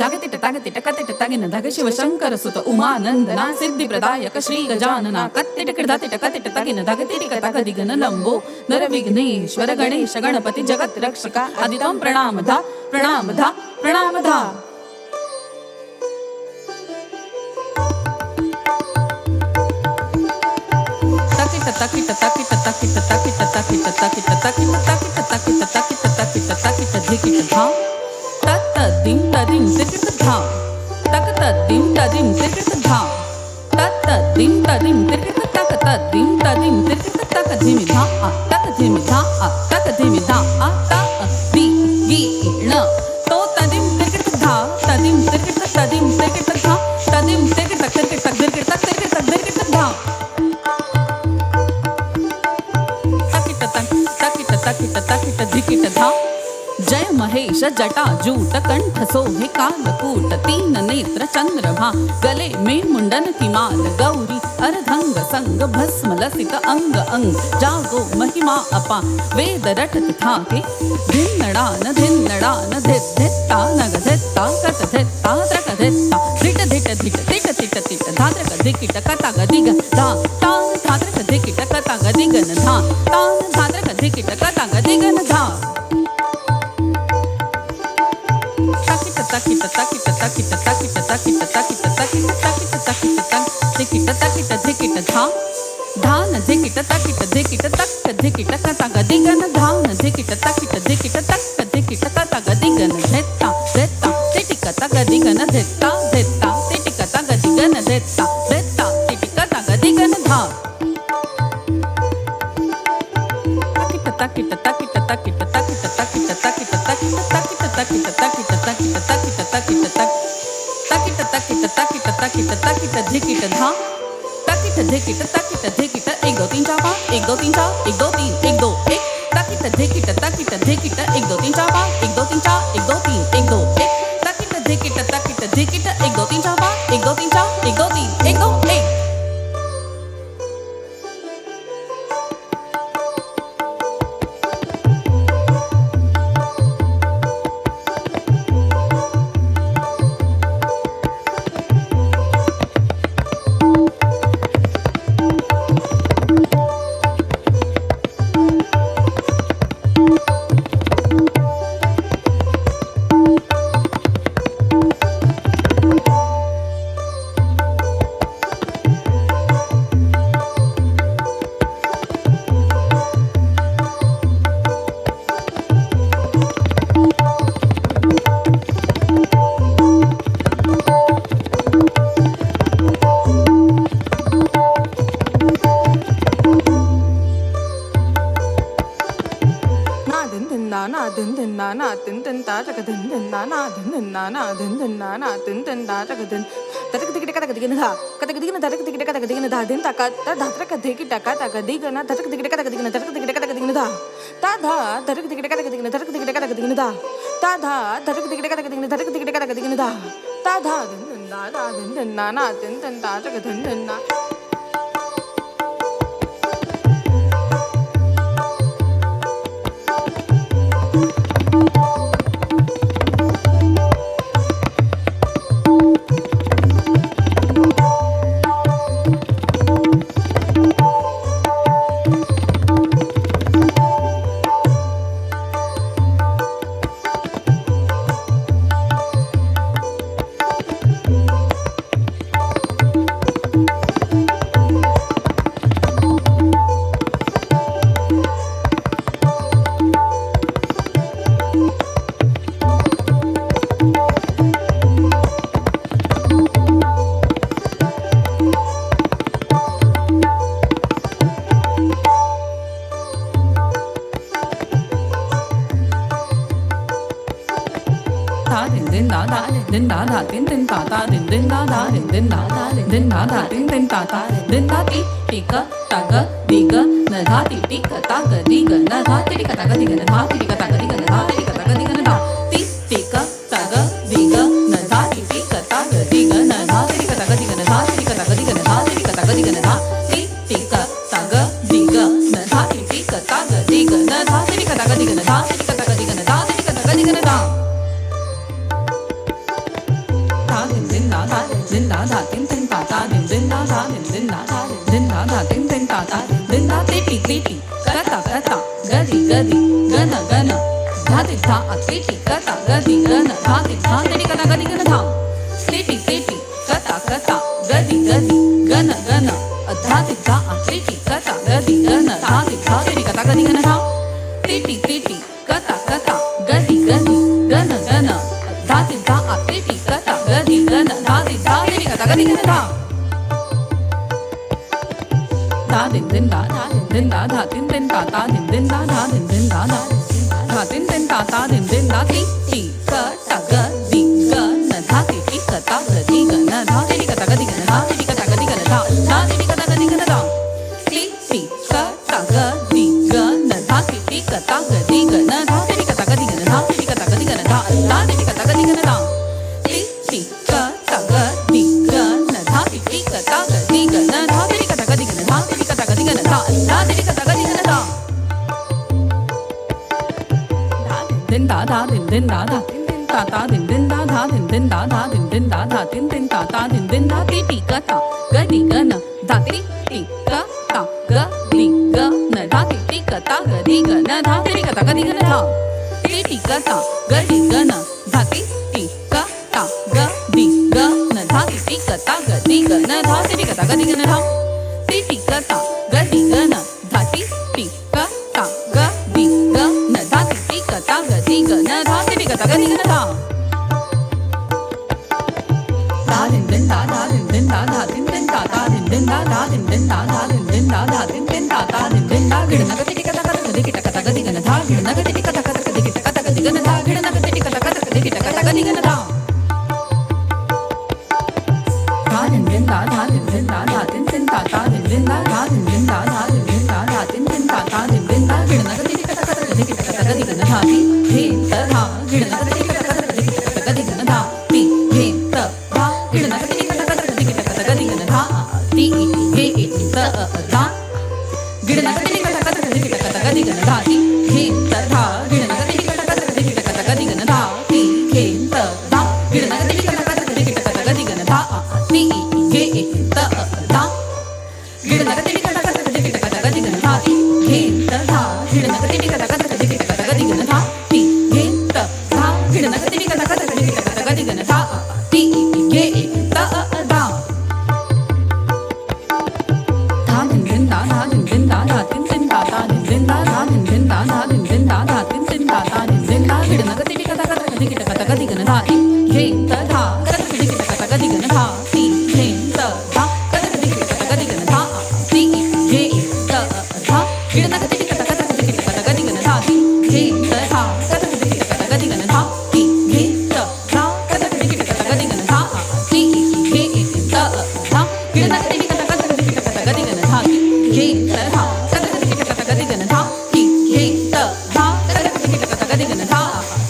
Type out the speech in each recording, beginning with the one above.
धागतिट तागतिट कतिट तागिन धाग शिव शंकर सुत उमानंदना सिद्धि प्रदायक श्री गजानना कत्तिट किडधातिट कतिट तागिन धागतिट तागदिगन लंबो नर विघ्नेश्वर गणेश गणपती जगत रक्षका आदितम प्रणाम धा प्रणाम धा प्रणाम धा. Takit takit takit takit takit takit takit takit takit takit takit takit takit dhikit dha tat dim tadim tikit dha tak dim tadim tikit dha tat dim tadim tikit tak dim tadim tikit tak dhimi dha tak dhimi dha tak dhimi dha ta di gi na to tadim tikit dha tadim tikit dha tadim tikit tak tikit tak tikit dha takit takit dhikit dha. जय महेश जटा jute कंठ सोहे कालकूट तीन नेत्र चंद्रमा गले में मुंडन की माल गौरी अर्धंग संग भस्म लसित अंग अंग जागो महिमा अपा वेद रटत थाके धिन्नडान धिन्नडान धित धित्ता नग धित्ता कट धित्ता त्रक धित्ता धिट धिट धिट धिट धिट धिट धात्रक धिकिट कता गदिग धा तान धात्रक धिकिट कता गदिगन धा तान धात्रक धिकिट कता गदिगन धा. Takit takit takit takit takit takit takit takit takit takit takit dhikit dha dhan dhikit takit dhikit tak dhikit kata gadigan dhan dhikit takit dhikit tak dhikit kata gadigan dhetta dhetta titikata gadigan dhetta dhetta titikata gadigan dhetta dhetta titikata gadigan dha. Takit takit takit takit takit takit takit takit takit takit takit takit takit takit takit takit takit takit takit dhikit dha takit dhikit takit dhikit 1 2 3 4 5 1 2 3 4 1 2 3 1 2 1 takit dhikit takit dhikit 1 2 3 4 5 1 2 3 4 1 2 3 1 2 1 takit dhikit takit dhikit 1 2 3 4 5 1 2 3 4 1 2 3 1 2 1. din da da tin tin ta ta din da da din da da din da da tin tin ta ta din da ti ti ka ta ga di ga na da ti ti ka ta ga di ga na da ti ka ta ga di ga na da ti ka ta ga di ga na da ti ka ta ga di ga na da ti ti ka ta ga di ga na da ti ti ka ta ga di ga na da ti ka ta ga di ga na da ti ka ta ga di ga na da ti ka ta ga di ga na da ti ti ka ta ga di ga na da ti ti ka ta ga di ga na da ti ka ta ga di ga na da ti ka ta ga di ga na da ti ka ta ga di ga na da. धा दिन दिन ता ता दिन धा टिटी टिटी कता कता गदी गदी गन गन धा ति धा टिटी कता गदी गन धा ति धा टिटी कता गदी गन धा टिटी टिटी कता कता गदी गदी गन गन धा ति धा टिटी कता गदी गन धा ति धा टिटी कता गदी गन धा टिटी टिटी कता कता गदी गदी गन गन धा ति धा टिटी कता गदी गन धा ति धा टिटी कता गदी गन धा धा दिन दिन धा धा दिन दिन धा धा दिन दिन ता ता दिन दिन धा धा दिन दिन धा धा धा दिन दिन ता ता दिन दिन धा टी टी क ता ग दी ग न धा टी टी क ता ग दी ग न धा टी टी क ता ग दी ग न धा टी टी क ता ग दी ग न धा धा टी टी क ता ग दी ग न धा टी टी क ता ग दी ग न धा टी टी क ता ग दी ग न धा टी टी क ता ग दी ग न धा टी टी क ता ग दी ग न धा धा टी टी क ता ग दी ग न धा टी टी क ता ग दी ग न धा टी टी क ता ग दी ग न धा टी टी क ता ग दी ग न धा टी टी क ता ग दी ग न धा धा टी टी क ता ग दी ग न धा दिन दा दा दिन दिन दा दा ता ता दिन दिन दा धा दिन दिन दा धा दिन दिन दा धा दिन दिन ता ता दिन दिन दा टी टी क ता ग दी ग न धा टी टी क ता ग दी ग न धा टी टी क ता ग दी ग न धा टी टी क ता ग दी ग न धा टी टी क ता ग दी ग न धा टी टी क ता ग दी ग न धा टी टी क ता ग दी ग न धा टी टी क ता ग दी ग न धा टी टी क ता ग दी ग न धा टी टी क ता ग दी ग न धा टी टी क ता ग दी ग न धा टी टी क ता ग दी ग न धा धा दिन दिन धा धा दिन दिन धा धा दिन दिन ता ता दिन दिन धा धा दिन दिन धा धा दिन दिन धा धा दिन दिन ता ता दिन दिन धा गिड़ न ग टी टी क ता ग दी क ता ग दी ग न धा गिड़ न ग टी टी क ता ग दी क ता ग दी ग न धा गिड़ न ग टी टी क ता ग दी क ता ग दी ग न धा धा दिन दिन धा धा दिन दिन धा धा दिन दिन ता ता दिन दिन धा धा दिन दिन धा धा दिन दिन धा धा दिन दिन ता ता दिन दिन धा गिड़ न ग टी टी क ता ग दी क ता ग दी ग न धा टी हे त धा गिड़ न ग टी टी क ता ग दी क ता ग दी ग न धा टी हे त धा गिड़ न ग टी टी क ता ग दी क ता ग दी ग न धा टी हे त धा गिड़ न ग टी टी क ता ग दी क ता ग दी ग न धा टी हे त धा गिड़ न ग टी टी क ता ग दी क ता ग दी ग न धा टी हे त धा गिड़ न ग टी टी क ता ग दी क ता ग दी ग न धा टी हे त धा गिड़ न ग टी टी क ता ग दी क ता ग दी ग न धा टी हे त धा गिड़ न ग टी टी क ता ग दी क ता ग दी ग न धा टी हे त धा गिड़ न ग टी टी क ता ग दी क ता ग दी ग न धा टी हे त धा धा दिन दिन धा धा दिन दिन धा धा दिन दिन ता ता दिन दिन धा धा दिन दिन धा धा दिन दिन धा धा दिन दिन ता ता दिन दिन धा गिड़ न ग टी टी क ता ग दी क ता ग दी ग न धा टी हे त धा ग दी क ता ग दी ग न धा टी हे त धा ग दी क ता ग दी ग न धा टी हे त धा गिड़ न ग टी टी क ता ग दी क ता ग दी ग न धा टी हे त धा ग दी क ता ग दी ग न धा टी हे त धा ग दी क ता ग दी ग न धा टी हे त धा गिड़ न ग टी टी क ता ग दी क ता ग दी ग न धा टी हे त धा ग दी क ता ग दी ग न धा टी हे त धा ग दी क ता ग दी ग न धा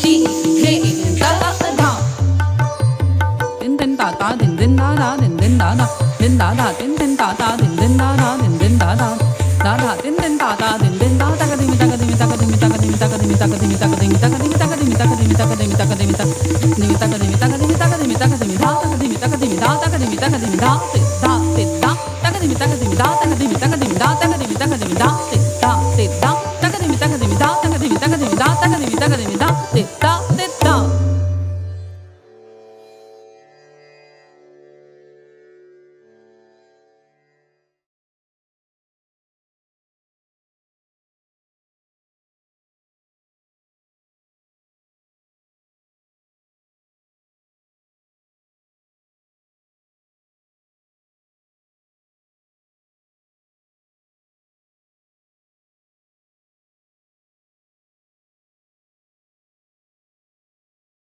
टी हे त धा दिन दिन ता ता दिन दिन धा धा दिन दिन धा धा दिन धा धा दिन दिन ता ता दिन दिन धा धा दिन दिन धा धा धा धा दिन दिन ता ता दिन दिन धा ता ग दी मी ता ग दी मी ता ग दी मी ता ग दी मी ता ग दी मी ता ग दी मी ता ग दी मी ता ग दी मी ता ग दी मी ता ग दी मी ता ग दी मी ता ग दी मी ता ग दी मी ता ग दी मी ता ग दी मी ता ग दी मी ता ग दी मी धा ता ग दी मी ता ग दी मी धा ता ग दी मी ता ग दी मी धा ते धा ते धा ता ग दी मी ता ग दी मी धा